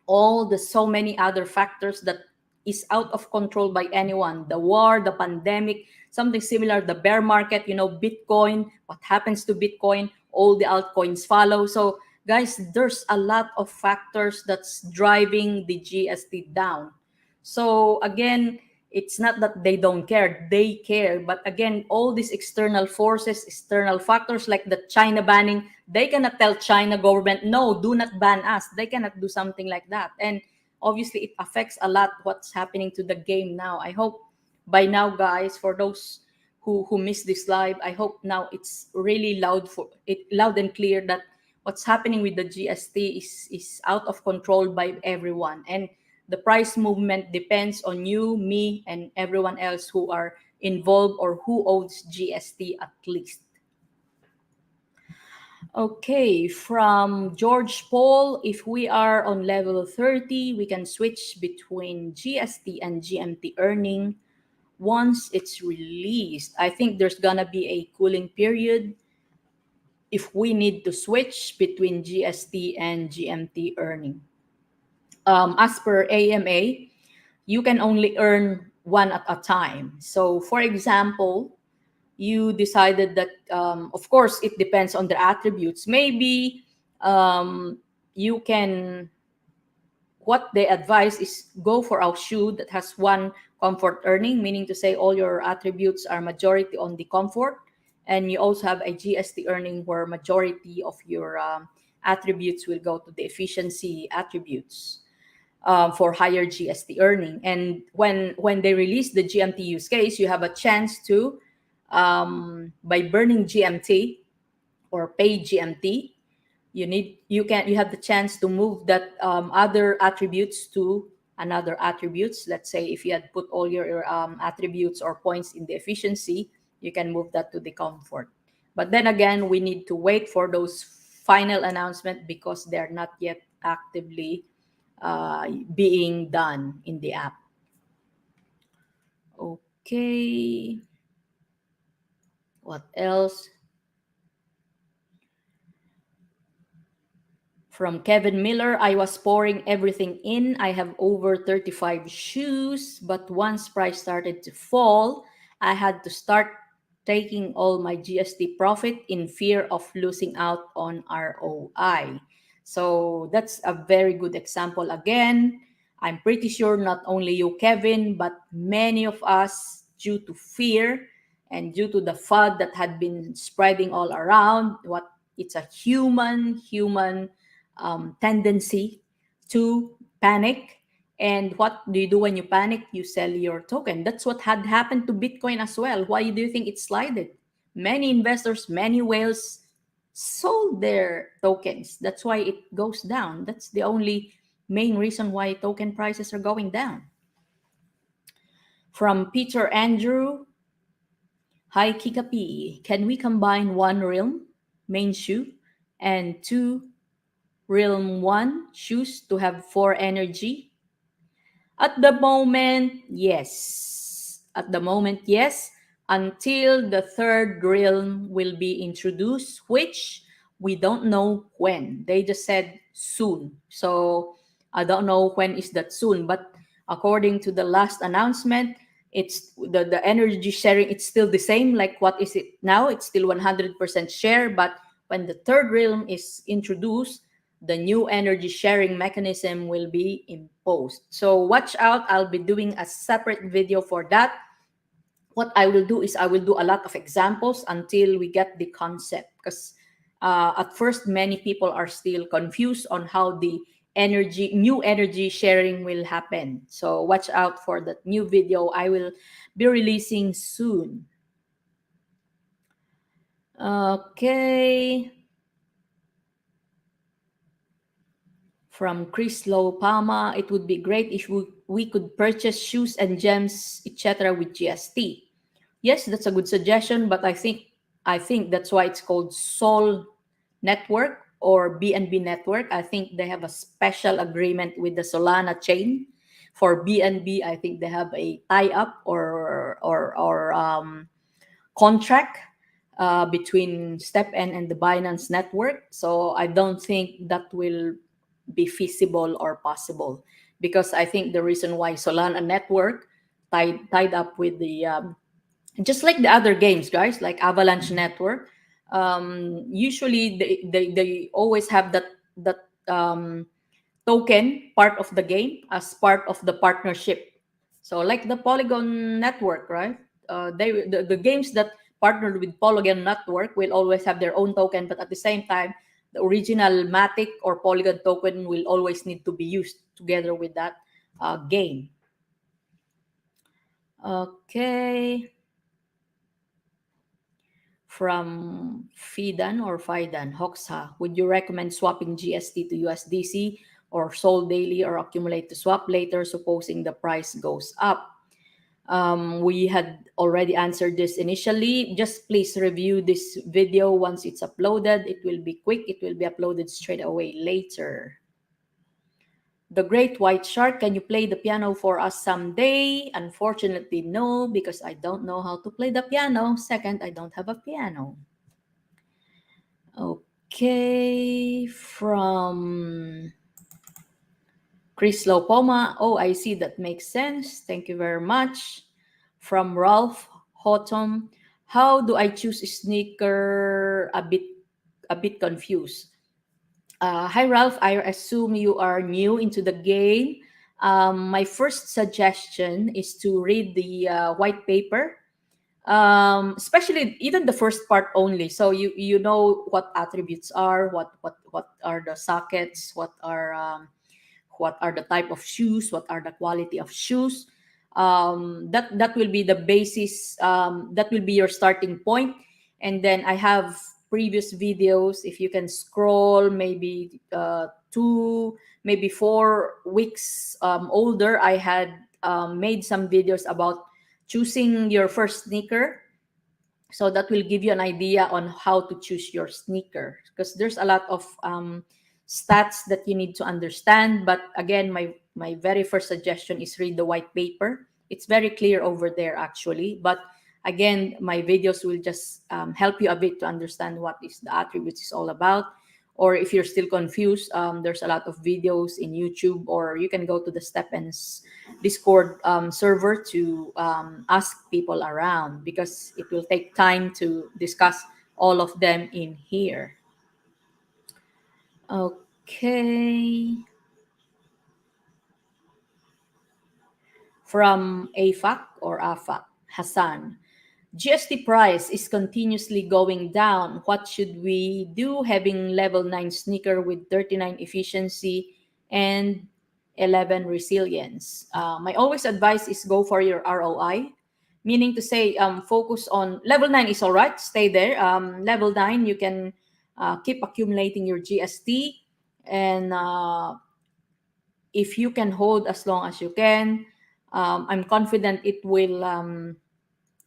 Speaker 1: all the so many other factors that is out of control by anyone. The war, the pandemic, something similar, the bear market, Bitcoin, what happens to Bitcoin, all the altcoins follow. So guys, there's a lot of factors that's driving the GST down. So again, It's not that they don't care, they care. But again, all these external forces, external factors like the China banning, they cannot tell China government, no, do not ban us. They cannot do something like that. And obviously it affects a lot what's happening to the game now. I hope by now, guys, for those who missed this live, I hope now it's really loud and clear that what's happening with the GST is out of control by everyone. And the price movement depends on you, me, and everyone else who are involved or who owns GST at least. Okay, from George Paul, if we are on level 30, we can switch between GST and GMT earning once it's released. I think there's gonna be a cooling period if we need to switch between GST and GMT earning. As per AMA, you can only earn one at a time. So, for example, you decided that, of course, it depends on the attributes. Maybe you can, what they advise is go for a shoe that has one comfort earning, meaning to say all your attributes are majority on the comfort. And you also have a GST earning where majority of your attributes will go to the efficiency attributes for higher GST earning. And when they release the GMT use case, you have a chance to, by burning GMT or pay GMT, you have the chance to move that other attributes to another attributes. Let's say if you had put all your attributes or points in the efficiency, you can move that to the comfort. But then again, we need to wait for those final announcement because they're not yet actively being done in the app. Okay. What else? From Kevin Miller, I was pouring everything in. I have over 35 shoes, but once price started to fall, I had to start taking all my GST profit in fear of losing out on ROI. So that's a very good example. Again, I'm pretty sure not only you, Kevin, but many of us, due to fear and due to the FUD that had been spreading all around, what it's a human tendency to panic. And what do you do when you panic? You sell your token. That's what had happened to Bitcoin as well. Why do you think it slided? Many investors, many whales sold their tokens. That's why it goes down. That's the only main reason why token prices are going down. From Peter Andrew, hi Kikapi, can we combine one realm, main shoe, and two realm 1 shoes to have 4 energy? At the moment, yes. At the moment, yes. Until the third realm will be introduced, which we don't know when. They just said soon. So I don't know when is that soon. But according to the last announcement, it's the energy sharing, it's still the same. Like what is it now? It's still 100% share. But when the third realm is introduced, the new energy sharing mechanism will be imposed. So watch out. I'll be doing a separate video for that. What I will do is I will do a lot of examples until we get the concept, because at first many people are still confused on how the new energy sharing will happen. So watch out for that new video I will be releasing soon. Okay. From Chris Lopama, it would be great if we could purchase shoes and gems, etc. with GST. Yes, that's a good suggestion, but I think that's why it's called Sol Network or BNB Network. I think they have a special agreement with the Solana chain. For BNB, I think they have a tie-up or contract between Stepn and the Binance network. So I don't think that will be feasible or possible, because I think the reason why Solana network tied up with the just like the other games, guys, like Avalanche network, usually they always have that token part of the game as part of the partnership. So like the Polygon network, right? The games that partnered with Polygon network will always have their own token, but at the same time, the original Matic or Polygon token will always need to be used together with that game. Okay. From Fidan or Fidan, Hoxa, would you recommend swapping GST to USDC or sold daily or accumulate to swap later, supposing the price goes up? We had already answered this initially. Just please review this video once it's uploaded. It will be quick. It will be uploaded straight away later. The Great White Shark, can you play the piano for us someday? Unfortunately, no, because I don't know how to play the piano. Second, I don't have a piano. Okay, from Chris Lopoma. Oh, I see. That makes sense. Thank you very much. From Ralph Houghton. How do I choose a sneaker? A bit confused. Hi, Ralph. I assume you are new into the game. My first suggestion is to read the white paper, especially even the first part only. So you know what attributes are, what are the sockets, what are the type of shoes, what are the quality of shoes. That will be the basis. That will be your starting point, and then I have previous videos. If you can scroll, maybe 2, maybe 4 weeks older, I had made some videos about choosing your first sneaker, so that will give you an idea on how to choose your sneaker, because there's a lot of stats that you need to understand. But again, my very first suggestion is read the white paper. It's very clear over there actually, but again, my videos will just help you a bit to understand what is the attributes is all about. Or if you're still confused, there's a lot of videos in YouTube, or you can go to the Stepn's Discord server to ask people around, because it will take time to discuss all of them in here. Okay. From AFAC or AFAC, Hassan. GST price is continuously going down. What should we do having level 9 sneaker with 39 efficiency and 11 resilience? My always advice is go for your ROI, meaning to say focus on level 9 is all right, stay there. Level 9, you can keep accumulating your GST, and if you can hold as long as you can, I'm confident it will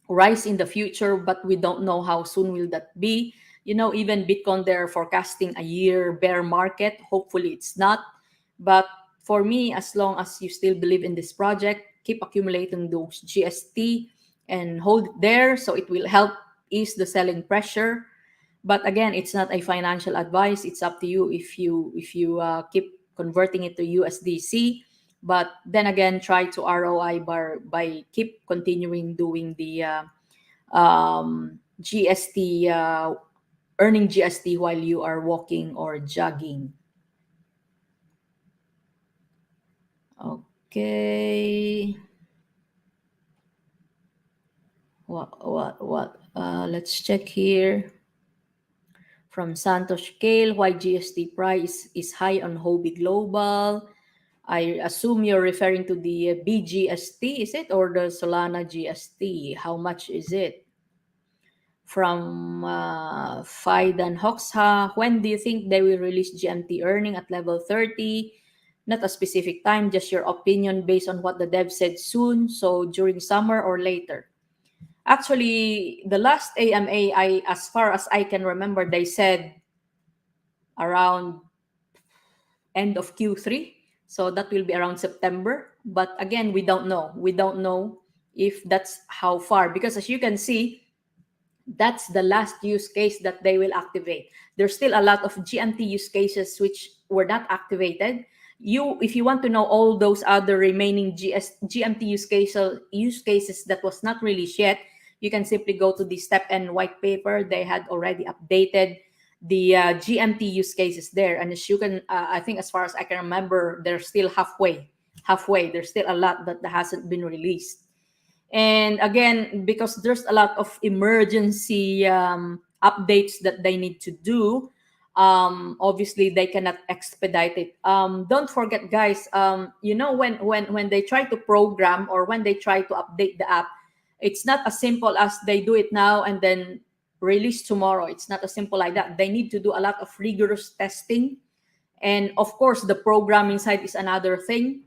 Speaker 1: rise in the future, but we don't know how soon will that be. Even Bitcoin, they're forecasting a year bear market. Hopefully it's not. But for me, as long as you still believe in this project, keep accumulating those GST and hold it there, so it will help ease the selling pressure. But again, it's not a financial advice. It's up to you if you keep converting it to USDC. But then again, try to ROI by keep continuing doing the GST, earning GST while you are walking or jogging. Okay. What? Let's check here. From Santos Kale, why GST price is high on Hobby Global? I assume you're referring to the BGST, is it? Or the Solana GST? How much is it? From Faidan Hoxha, when do you think they will release GMT earning at level 30? Not a specific time, just your opinion based on what the dev said soon. So during summer or later? Actually, the last AMA, as far as I can remember, they said around end of Q3. So that will be around September. But again, we don't know. We don't know if that's how far. Because as you can see, that's the last use case that they will activate. There's still a lot of GMT use cases which were not activated. If you want to know all those other remaining GMT use cases that was not released yet, you can simply go to the Stepn white paper. They had already updated the GMT use cases there, and as you can, I think as far as I can remember, they're still halfway halfway. There's still a lot that hasn't been released. And again, because there's a lot of emergency updates that they need to do, obviously they cannot expedite it. Don't forget, guys, when they try to program or when they try to update the app, it's not as simple as they do it now and then release tomorrow. It's not as simple like that. They need to do a lot of rigorous testing. And of course, the programming side is another thing.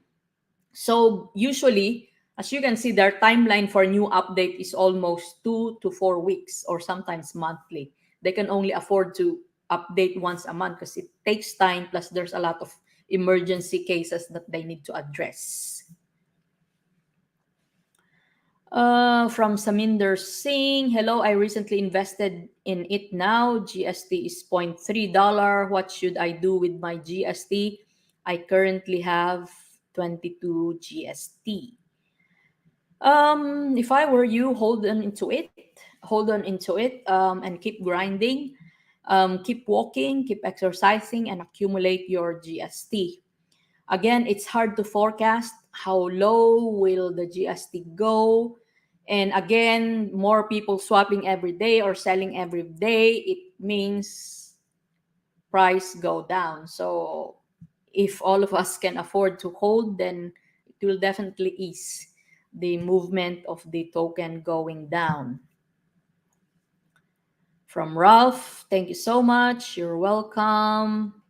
Speaker 1: So usually, as you can see, their timeline for new update is almost 2 to 4 weeks or sometimes monthly. They can only afford to update once a month because it takes time, plus there's a lot of emergency cases that they need to address. From Saminder Singh, hello, I recently invested in it now. GST is $0.3. What should I do with my GST? I currently have 22 GST. If I were you, hold on into it, and keep grinding, keep walking, keep exercising, and accumulate your GST. Again, it's hard to forecast how low will the GST go. And again, more people swapping every day or selling every day, it means price go down. So if all of us can afford to hold, then it will definitely ease the movement of the token going down. From Ralph, thank you so much. You're welcome.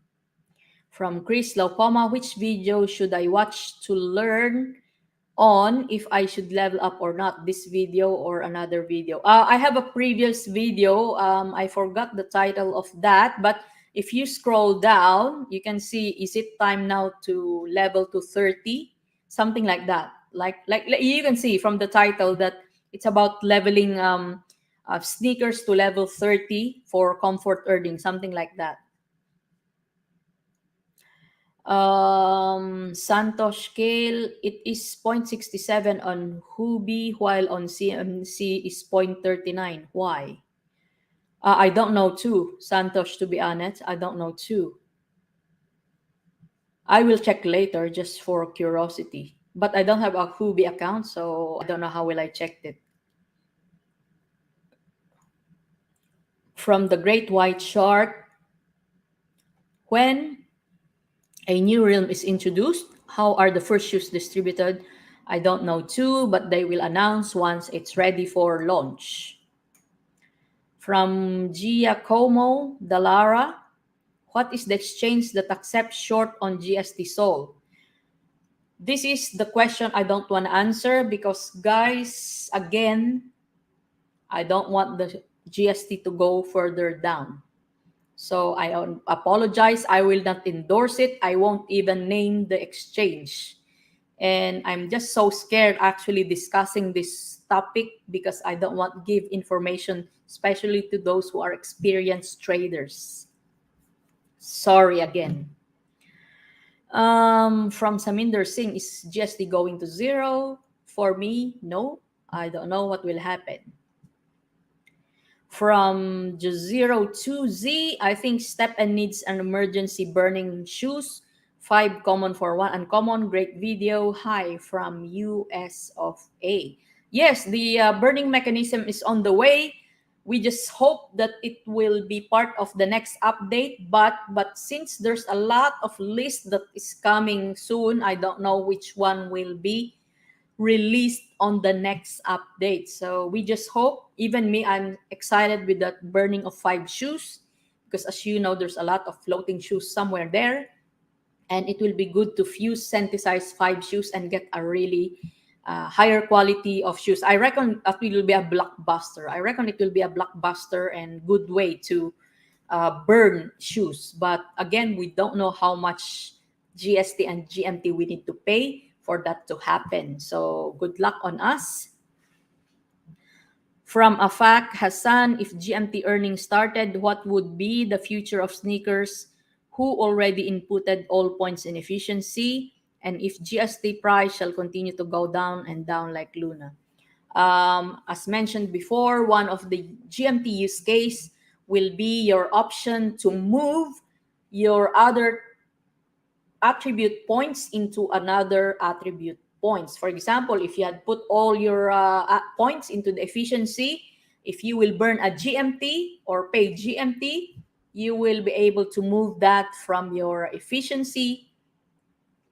Speaker 1: From Chris Laupoma, which video should I watch to learn on if I should level up or not? This video or another video? I have a previous video. I forgot the title of that, but if you scroll down, you can see, is it time now to level to 30? Something like that. Like you can see from the title that it's about leveling sneakers to level 30 for comfort earning, something like that. Santosh Scale, it is 0.67 on Huobi, while on CMC is 0.39. Why? I don't know too, Santosh, to be honest. I don't know too. I will check later just for curiosity. But I don't have a Huobi account, so I don't know how will I check it. From the Great White Shark, when a new realm is introduced, how are the first shoes distributed? I don't know too, but they will announce once it's ready for launch. From Giacomo Dallara, what is the exchange that accepts short on GST Sol? This is the question I don't want to answer because, guys, again, I don't want the GST to go further down. So I apologize. I will not endorse it. I won't even name the exchange. And I'm just so scared actually discussing this topic because I don't want to give information, especially to those who are experienced traders. Sorry again. From Saminder Singh, is GST going to zero? For me, no. I don't know what will happen. From J02Z, I think Stepn needs an emergency burning shoes. 5 common for 1 uncommon. Great video. Hi from US of A. Yes, the burning mechanism is on the way. We just hope that it will be part of the next update. But since there's a lot of list that is coming soon, I don't know which one will be released on the next update. So we just hope, even me, I'm excited with that burning of 5 shoes because as you know, there's a lot of floating shoes somewhere there. And it will be good to fuse synthesize 5 shoes and get a really higher quality of shoes. I reckon that will be a blockbuster. I reckon it will be a blockbuster and good way to burn shoes. But again, we don't know how much GST and GMT we need to pay for that to happen. So good luck on us. From Afak Hassan, if GMT earnings started, what would be the future of sneakers who already inputted all points in efficiency? And if GST price shall continue to go down and down like Luna? As mentioned before, one of the GMT use case will be your option to move your other attribute points into another attribute points. For example, if you had put all your points into the efficiency, if you will burn a GMT or pay GMT, you will be able to move that from your efficiency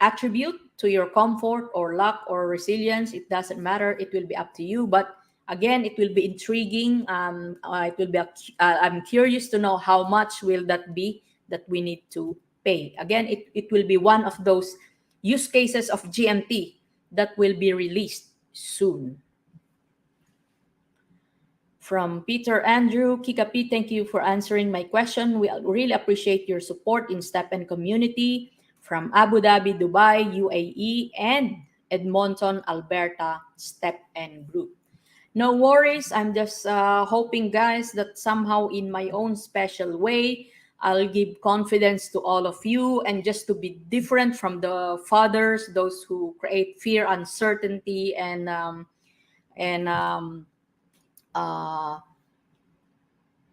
Speaker 1: attribute to your comfort or luck or resilience. It doesn't matter. It will be up to you. But again, it will be intriguing. It will be. I'm curious to know how much will that be that we need to pay. Again, it will be one of those use cases of GMT that will be released soon. From Peter Andrew, Kikapi, thank you for answering my question. We really appreciate your support in Stepn community. From Abu Dhabi, Dubai, UAE, and Edmonton, Alberta, Stepn group. No worries. I'm just hoping, guys, that somehow in my own special way, I'll give confidence to all of you, and just to be different from the fathers, those who create fear, uncertainty, and uh,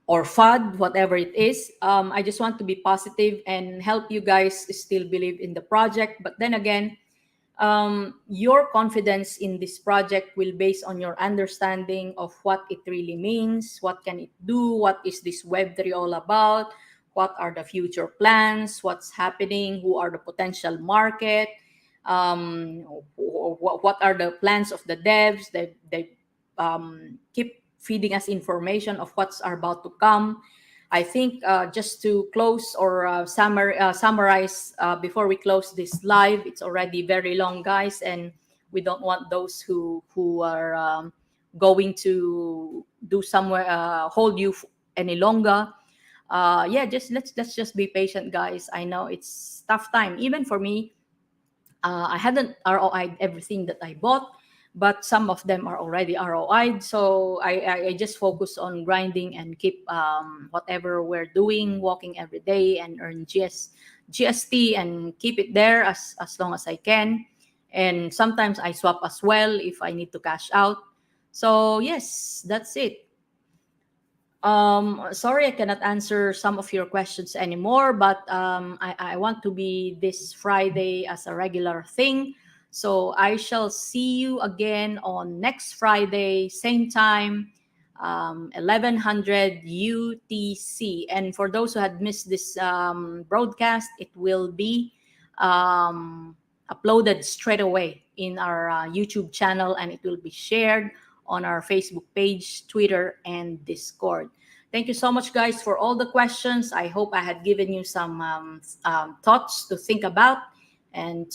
Speaker 1: or FUD, whatever it is. I just want to be positive and help you guys still believe in the project. But then again, your confidence in this project will base on your understanding of what it really means, what can it do, what is this Web3 all about, what are the future plans, what's happening, who are the potential market, what are the plans of the devs. They keep feeding us information of what's are about to come. I think just to close or summarize before we close this live, it's already very long, guys, and we don't want those who are going to do somewhere hold you any longer. Yeah, just let's just be patient, guys. I know it's tough time, even for me. I hadn't ROI'd everything that I bought, but some of them are already ROI'd. So I just focus on grinding and keep whatever we're doing, walking every day and earn GST and keep it there as long as I can. And sometimes I swap as well if I need to cash out. So yes, that's it. Sorry, I cannot answer some of your questions anymore, but I want to be this Friday as a regular thing. So I shall see you again on next Friday, same time, 1100 UTC. And for those who had missed this broadcast, it will be uploaded straight away in our YouTube channel, and it will be shared on our Facebook page, Twitter, and Discord. Thank you so much, guys, for all the questions. I hope I had given you some thoughts to think about, and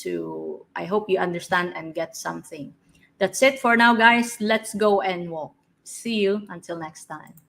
Speaker 1: I hope you understand and get something. That's it for now, guys. Let's go and walk. See you until next time.